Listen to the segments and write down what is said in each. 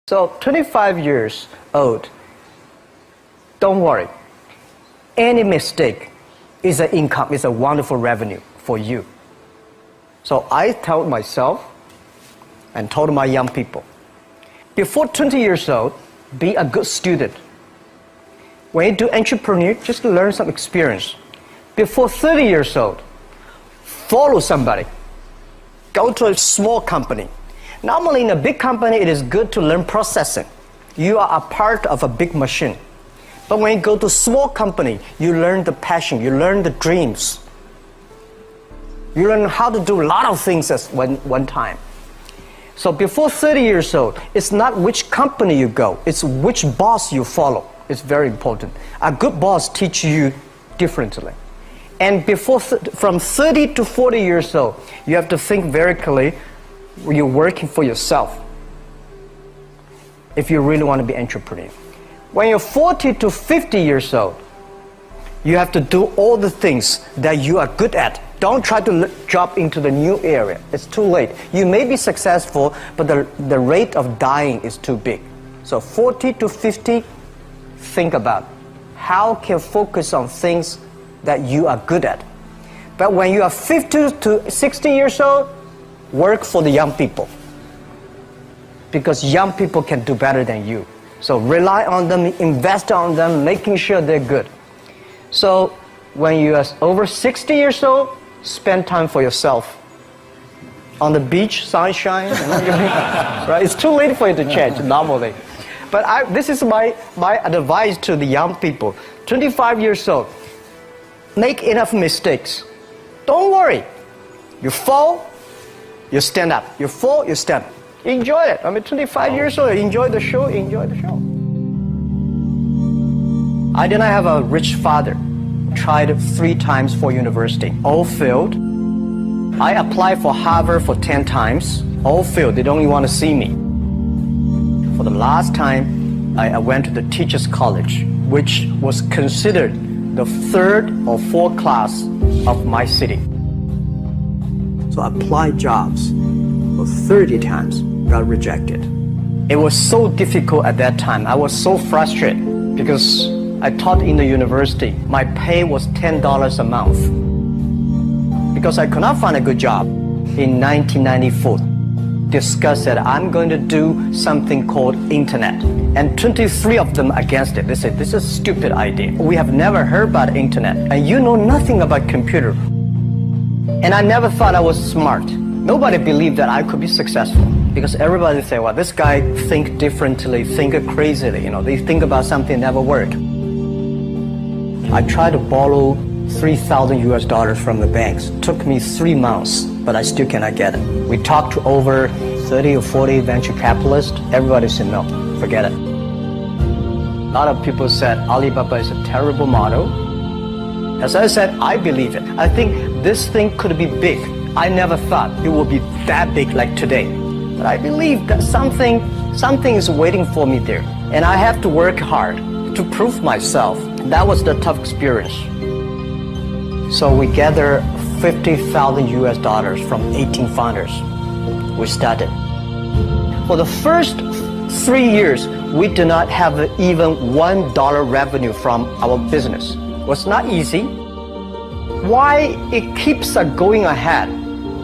So 25 years old, don't worry. Any mistake is an income, is a wonderful revenue for you. So I told myself and told my young people, before 20 years old, be a good student. When you do entrepreneur, just learn some experience. Before 30 years old, follow somebody. Go to a small company. Normally in a big company, it is good to learn processing. You are a part of a big machine. But when you go to a small company, you learn the passion, you learn the dreams. You learn how to do a lot of things at one time. So before 30 years old, it's not which company you go, it's which boss you follow. It's very important. A good boss teaches you differently. And from 30 to 40 years old, you have to think very clearly, you're working for yourself if you really want to be an entrepreneur. When you're 40 to 50 years old, you have to do all the things that you are good at. Don't try to jump into the new area. It's too late. You may be successful, but the rate of dying is too big. So 40 to 50, think about how can you focus on things that you are good at. But when you are 50 to 60 years old, work for the young people, because young people can do better than you. So rely on them, invest on them, making sure they're good. So when you are over 60 years old, spend time for yourself. On the beach, sunshine, right? It's too late for you to change normally. But this is my advice to the young people. 25 years old, make enough mistakes. Don't worry. You fall, you stand up. You fall, you stand up. Enjoy it. I mean, 25 years old, enjoy the show, enjoy the show. I did not have a rich father. Tried 3 times for university. All failed. I applied for Harvard for 10 times. All failed. They don't even want to see me. For the last time, I went to the teacher's college, which was considered the 3rd or 4th class of my city. So I applied jobs for 30 times, got rejected. It was so difficult at that time. I was so frustrated because I taught in the university. My pay was $10 a month. Because I could not find a good job in 1994. Discussed that I'm going to do something called internet. And 23 of them against it. They said, this is a stupid idea. We have never heard about internet. And you know nothing about computer. And I never thought I was smart. Nobody believed that I could be successful. Because everybody say, well, this guy think differently, think crazily. You know, they think about something never work. I tried to borrow $3,000 from the banks. Took me 3 months, but I still cannot get it. We talked to over 30 or 40 venture capitalists. Everybody said, no, forget it. A lot of people said Alibaba is a terrible model. As I said, I believe it. I think this thing could be big. I never thought it would be that big like today. But I believe that something is waiting for me there. And I have to work hard to prove myself. That was the tough experience. So we gathered $50,000 from 18 founders. We started. For the first 3 years, we did not have even $1 revenue from our business. It was not easy. Why it keeps going ahead,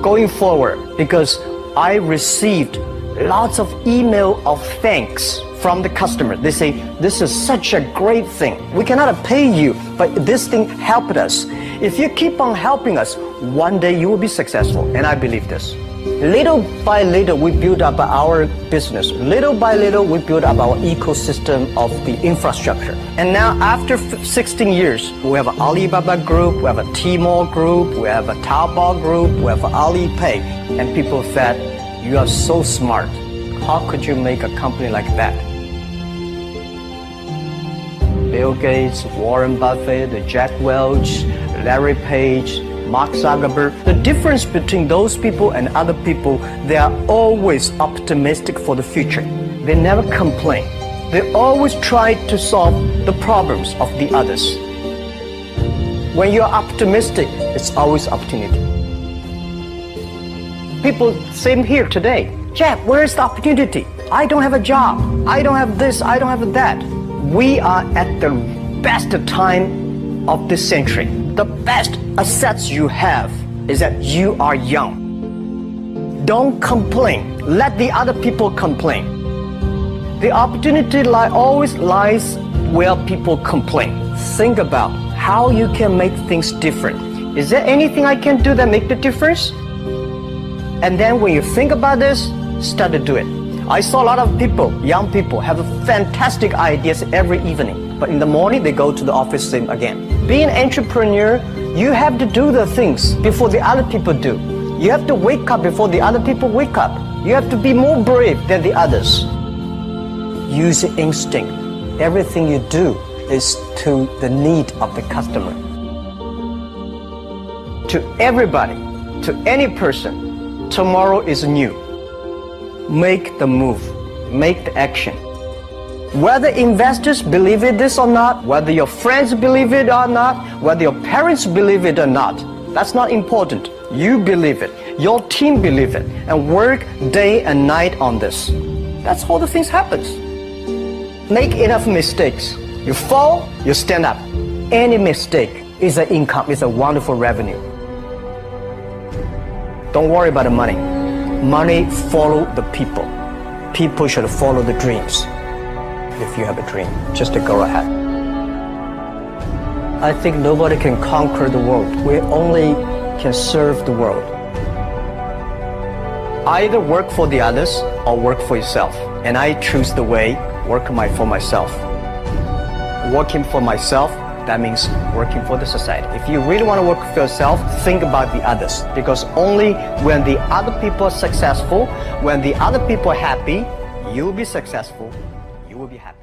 going forward? Because I received lots of email of thanks from the customer. They say, this is such a great thing. We cannot pay you, but this thing helped us. If you keep on helping us, one day you will be successful. And I believe this. Little by little, we build up our business. Little by little, we build up our ecosystem of the infrastructure. And now, after 16 years, we have an Alibaba group, we have a Tmall group, we have a Taobao group, we have Alipay. And people said, you are so smart. How could you make a company like that? Bill Gates, Warren Buffett, Jack Welch, Larry Page, Mark Zuckerberg. The difference between those people and other people, they are always optimistic for the future. They never complain. They always try to solve the problems of the others. When you're optimistic, it's always opportunity. People, same here today. Jack, where's the opportunity? I don't have a job. I don't have this. I don't have that. We are at the best time of this century. The best assets you have is that you are young. Don't complain. Let the other people complain. The opportunity always lies where people complain. Think about how you can make things different. Is there anything I can do that make the difference? And then when you think about this, start to do it. I saw a lot of people, young people, have fantastic ideas every evening. But in the morning, they go to the office same again. Being an entrepreneur, you have to do the things before the other people do. You have to wake up before the other people wake up. You have to be more brave than the others. Use your instinct. Everything you do is to the need of the customer. To everybody, to any person, tomorrow is new. Make the move, make the action. Whether investors believe in this or not, whether your friends believe it or not, whether your parents believe it or not, that's not important. You believe it, your team believe it, and work day and night on this. That's how the things happens. Make enough mistakes. You fall, you stand up. Any mistake is an income, is a wonderful revenue. Don't worry about the money. Money follow the people. People should follow the dreams. If you have a dream, just to go ahead. I think nobody can conquer the world. We only can serve the world. Either work for the others or work for yourself. And I choose the way, work for myself. Working for myself, that means working for the society. If you really want to work for yourself, think about the others. Because only when the other people are successful, when the other people are happy, you will be successful, you will be happy.